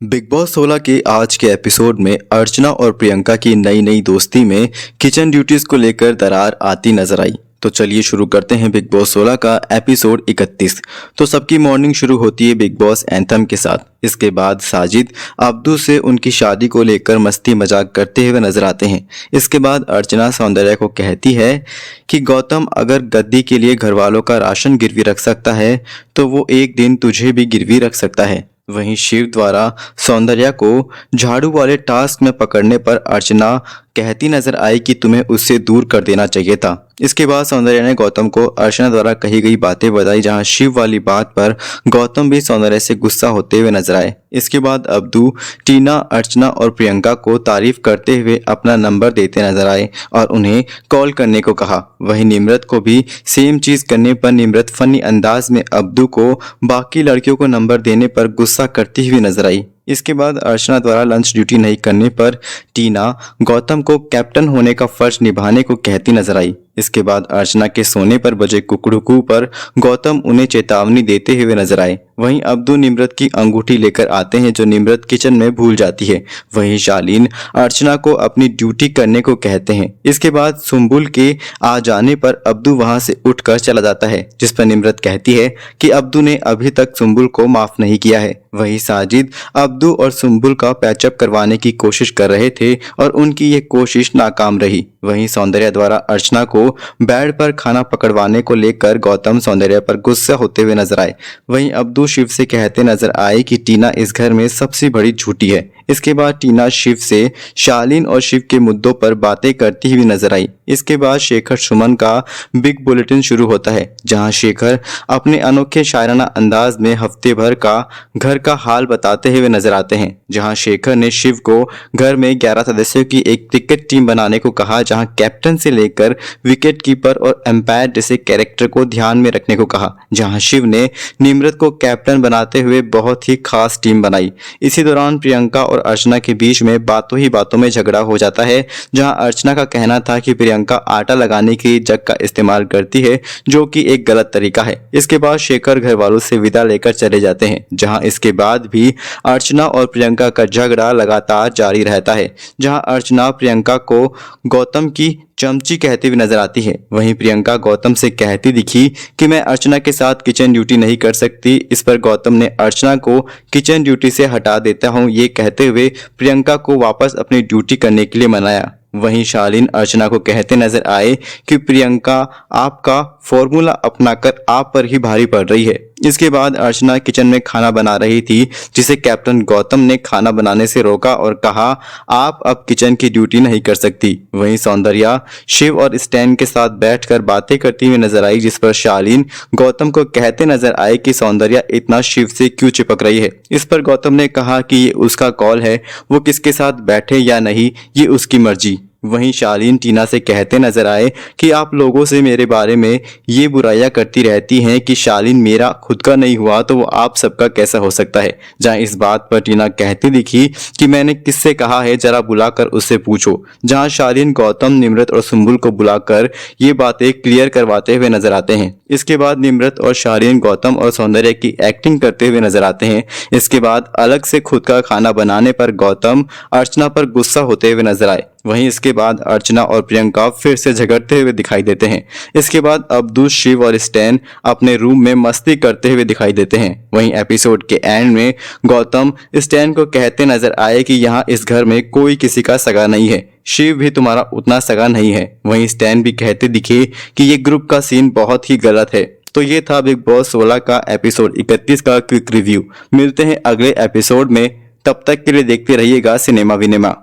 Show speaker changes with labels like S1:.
S1: Big boss 16 के आज के एपिसोड में अर्चना और प्रियंका की नई नई दोस्ती में किचन ड्यूटीज को लेकर दरार आती नजर आई। तो चलिए शुरू करते हैं बिग बॉस 16 का एपिसोड 31। तो सबकी मॉर्निंग शुरू होती है बिग बॉस एंथम के साथ। इसके बाद साजिद अब्दू से उनकी शादी को लेकर मस्ती मजाक करते हुए नजर आते हैं। इसके बाद अर्चना सौंदर्या को कहती है कि गौतम अगर गद्दी के लिए घर वालों का राशन गिरवी रख सकता है तो वो एक दिन तुझे भी गिरवी रख सकता है। वहीं शिव द्वारा सौंदर्या को झाड़ू वाले टास्क में पकड़ने पर अर्चना कहती नजर आई कि तुम्हें उससे दूर कर देना चाहिए था। इसके बाद सौंदर्या ने गौतम को अर्चना द्वारा कही गई बातें बताई, जहां शिव वाली बात पर गौतम भी सौंदर्या से गुस्सा होते हुए नजर आए। इसके बाद अब्दू टीना, अर्चना और प्रियंका को तारीफ करते हुए अपना नंबर देते नजर आए और उन्हें कॉल करने को कहा। वहीं निम्रत को भी सेम चीज करने पर निम्रत फनी अंदाज में अब्दू को बाकी लड़कियों को नंबर देने पर गुस्सा करती हुई नजर आई। इसके बाद अर्चना द्वारा लंच ड्यूटी नहीं करने पर टीना गौतम को कैप्टन होने का फर्ज निभाने को कहती नजर आई। इसके बाद अर्चना के सोने पर बजे कुकड़ुकू पर गौतम उन्हें चेतावनी देते हुए नजर आए। वहीं अब्दू निम्रत की अंगूठी लेकर आते हैं जो निम्रत किचन में भूल जाती है। वहीं शालीन अर्चना को अपनी ड्यूटी करने को कहते हैं। इसके बाद सुम्बुल के आ जाने पर अब्दू वहां से उठकर चला जाता है, जिस पर निम्रत कहती है कि अब्दू ने अभी तक सुम्बुल को माफ नहीं किया है। वहीं साजिद अब्दू और सुम्बुल का पैचअप करवाने की कोशिश कर रहे थे और उनकी ये कोशिश नाकाम रही। वहीं सौंदर्या द्वारा अर्चना को बेड पर खाना पकड़वाने को लेकर गौतम सौंदर्या पर गुस्सा होते हुए नजर आए। वहीं अब्दू शिव से कहते नजर आए कि टीना इस घर में सबसे बड़ी झूठी है। इसके बाद टीना शिव से शालीन और शिव के मुद्दों पर बातें करती हुई नजर आई। इसके बाद शेखर सुमन का बिग बुलेटिन शुरू होता है, जहां शेखर अपने अनोखे शायराना अंदाज में हफ्ते भर का घर का हाल बताते हुए नजर आते हैं। जहां शेखर ने शिव को घर में 11 सदस्यों की एक क्रिकेट टीम बनाने को कहा, जहां कैप्टन से लेकर विकेट कीपर और एम्पायर जैसे कैरेक्टर को ध्यान में रखने को कहा। जहां शिव ने निम्रत को कैप्टन बनाते हुए बहुत ही खास टीम बनाई। इसी दौरान प्रियंका और अर्चना के बीच में बातों ही बातों में झगड़ा हो जाता है, जहां अर्चना का कहना था कि प्रियंका आटा लगाने की जग का इस्तेमाल करती है, जो कि एक गलत तरीका है। इसके बाद शेखर घर वालों से विदा लेकर चले जाते हैं, जहां इसके बाद भी अर्चना और प्रियंका का झगड़ा लगातार जारी रहता है। जहां अर्चना प्रियंका को गौतम की चमची कहती हुई नजर आती है। वहीं प्रियंका गौतम से कहती दिखी कि मैं अर्चना के साथ किचन ड्यूटी नहीं कर सकती। इस पर गौतम ने अर्चना को किचन ड्यूटी से हटा देता हूं, ये कहते हुए प्रियंका को वापस अपनी ड्यूटी करने के लिए मनाया। वहीं शालीन अर्चना को कहते नजर आए कि प्रियंका आपका फॉर्मूला अपनाकर आप पर ही भारी पड़ रही है। इसके बाद अर्चना किचन में खाना बना रही थी, जिसे कैप्टन गौतम ने खाना बनाने से रोका और कहा आप अब किचन की ड्यूटी नहीं कर सकती। वहीं सौंदर्या शिव और स्टैन के साथ बैठकर बातें करती हुई नजर आई, जिस पर शालीन गौतम को कहते नजर आए कि सौंदर्या इतना शिव से क्यों चिपक रही है। इस पर गौतम ने कहा कि ये उसका कॉल है, वो किसके साथ बैठे या नहीं ये उसकी मर्जी। वहीं शालीन टीना से कहते नजर आए कि आप लोगों से मेरे बारे में ये बुराइयां करती रहती हैं कि शालीन मेरा खुद का नहीं हुआ तो वो आप सबका कैसा हो सकता है। जहां इस बात पर टीना कहती दिखी कि मैंने किससे कहा है, जरा बुलाकर उससे पूछो। जहां शालीन गौतम, निम्रत और सुम्बुल को बुलाकर ये बातें क्लियर करवाते हुए नजर आते हैं। इसके बाद निम्रत और शालीन गौतम और सौंदर्या की एक्टिंग करते हुए नजर आते हैं। इसके बाद अलग से खुद का खाना बनाने पर गौतम अर्चना पर गुस्सा होते हुए नजर आए। वहीं इसके बाद अर्चना और प्रियंका फिर से झगड़ते हुए दिखाई देते हैं। इसके बाद अब्दू, शिव और स्टैन अपने रूम में मस्ती करते हुए दिखाई देते हैं। वहीं एपिसोड के एंड में गौतम स्टैन को कहते नजर आए कि यहाँ इस घर में कोई किसी का सगा नहीं है, शिव भी तुम्हारा उतना सगा नहीं है। वहीं स्टैन भी कहते दिखे कि ये ग्रुप का सीन बहुत ही गलत है। तो ये था बिग बॉस 16 का एपिसोड 31 का क्विक रिव्यू। मिलते हैं अगले एपिसोड में, तब तक के लिए देखते रहिएगा सिनेमा विनेमा।